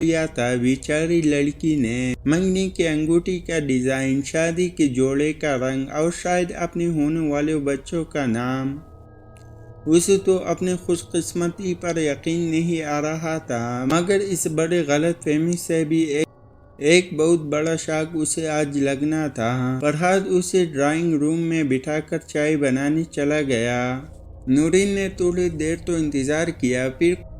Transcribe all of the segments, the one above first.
لیا تھا۔ بیچاری لڑکی نے منگنی کی انگوٹھی کا ڈیزائن، شادی کے جوڑے کا رنگ اور شاید اپنے ہونے والے بچوں کا نام۔ اسے تو اپنی خوش قسمتی پر یقین نہیں آ رہا تھا، مگر اس بڑی غلط فہمی سے بھی ایک بہت بڑا شاک اسے آج لگنا تھا۔ فرحاد اسے ڈرائنگ روم میں بٹھا کر چائے بنانے چلا گیا۔ نورین نے تھوڑی دیر تو انتظار کیا،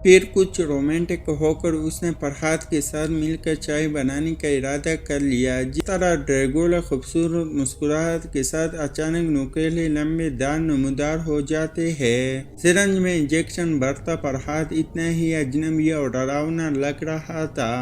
پھر کچھ رومانٹک ہو کر اس نے فرحاد کے ساتھ مل کر چائے بنانے کا ارادہ کر لیا۔ جس طرح ڈریگولا خوبصورت مسکراہٹ کے ساتھ اچانک نوکیلے لمبے دانت نمودار ہو جاتے ہیں۔ سرنج میں انجیکشن بھرتا فرحاد اتنا ہی اجنبی اور ڈراؤنا لگ رہا تھا۔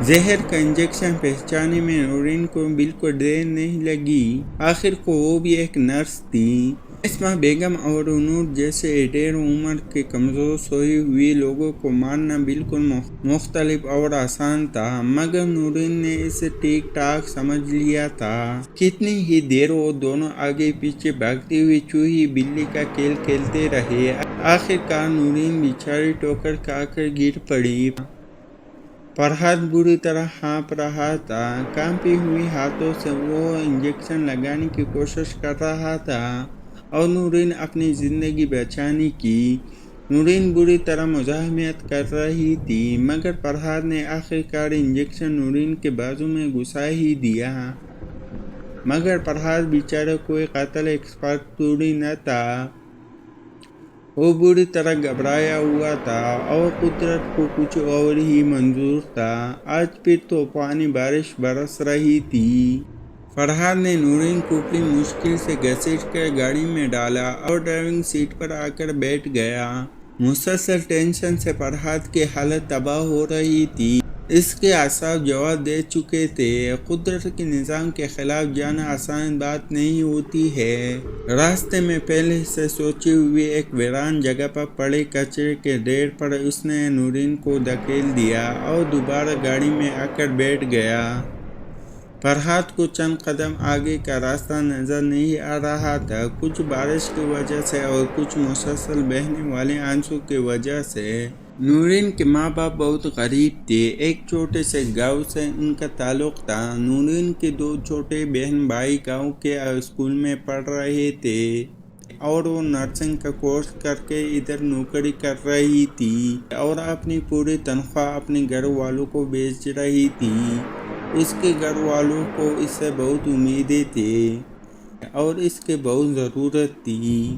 زہر کا انجیکشن پہنچانے میں نورین کو بالکل دیر نہیں لگی۔ آخر کو وہ بھی ایک نرس تھی۔ اسما بیگم اور نور جیسے ڈھیر عمر کے کمزور سوئے ہوئے لوگوں کو مارنا بالکل مختلف اور آسان تھا، مگر نورین نے اسے ٹھیک ٹھاک سمجھ لیا تھا۔ کتنی ہی دیر وہ دونوں آگے پیچھے بھاگتے ہوئے چوہی بلی کا کھیل کھیلتے رہے۔ آخر کار نورین بیچاری ٹھوکر کھا کر گر پڑی۔ فرحاد بری طرح ہانپ رہا تھا۔ کانپے ہوئے ہاتھوں سے وہ انجیکشن لگانے کی کوشش کر رہا تھا اور نورین اپنی زندگی بچانے کی۔ نورین بری طرح مزاحمت کر رہی تھی، مگر فرحاد نے آخر کار انجیکشن نورین کے بازو میں گھسا ہی دیا۔ مگر فرحاد بیچارہ کوئی قتل ایکسپرٹ تھوڑی نہ تھا۔ وہ بری طرح گھبرایا ہوا تھا اور قدرت کو کچھ اور ہی منظور تھا۔ آج پھر طوفانی بارش برس رہی تھی۔ فرحاد نے نورین کو بڑی مشکل سے گھسیٹ کر گاڑی میں ڈالا اور ڈرائیونگ سیٹ پر آ کر بیٹھ گیا۔ مسلسل ٹینشن سے فرحاد کی حالت تباہ ہو رہی تھی۔ اس کے اعصاب جواب دے چکے تھے۔ قدرت کے نظام کے خلاف جانا آسان بات نہیں ہوتی ہے۔ راستے میں پہلے سے سوچے ہوئے ایک ویران جگہ پر پڑے کچرے کے ڈھیر پر اس نے نورین کو دھکیل دیا اور دوبارہ گاڑی میں آ کر بیٹھ گیا۔ فرحاد کو چند قدم آگے کا راستہ نظر نہیں آ رہا تھا، کچھ بارش کی وجہ سے اور کچھ مسلسل بہنے والے آنسو کی وجہ سے۔ نورین کے ماں باپ بہت غریب تھے۔ ایک چھوٹے سے گاؤں سے ان کا تعلق تھا۔ نورین کے دو چھوٹے بہن بھائی گاؤں کے اسکول میں پڑھ رہے تھے اور وہ نرسنگ کا کورس کر کے ادھر نوکری کر رہی تھی اور اپنی پوری تنخواہ اپنے گھر والوں کو بھیج رہی تھی۔ اس کے گھر والوں کو اس سے بہت امیدیں تھیں اور اس کی بہت ضرورت تھی،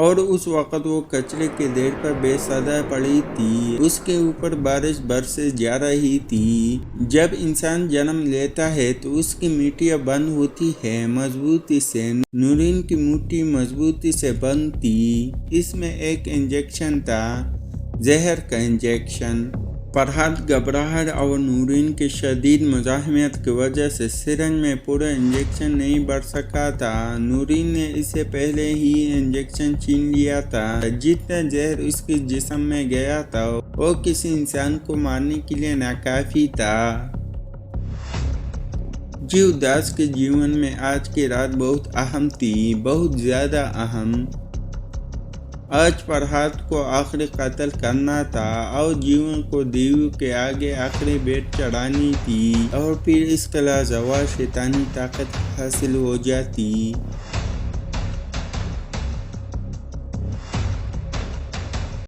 اور اس وقت وہ کچرے کے ڈھیر پر بے صدا پڑی تھی۔ اس کے اوپر بارش برسے جا رہی تھی۔ جب انسان جنم لیتا ہے تو اس کی میٹیاں بند ہوتی ہیں مضبوطی سے۔ نورین کی میٹھی مضبوطی سے بند تھی۔ اس میں ایک انجیکشن تھا، زہر کا انجیکشن۔ فرحاد گھبراہٹ اور نورین کی شدید مزاحمت کی وجہ سے سرنج میں پورا انجیکشن نہیں بھر سکا تھا۔ نورین نے اسے پہلے ہی انجیکشن چھین لیا تھا۔ جتنا زہر اس کے جسم میں گیا تھا وہ کسی انسان کو مارنے کے لیے ناکافی تھا۔ جیو داس کے جیون میں آج کی رات بہت اہم تھی، بہت زیادہ اہم۔ آج فرحاد کو آخری قتل کرنا تھا اور جیون کو دیو کے آگے آخری بھیٹ چڑھانی تھی، اور پھر اس کے لازوال شیطانی طاقت حاصل ہو جاتی۔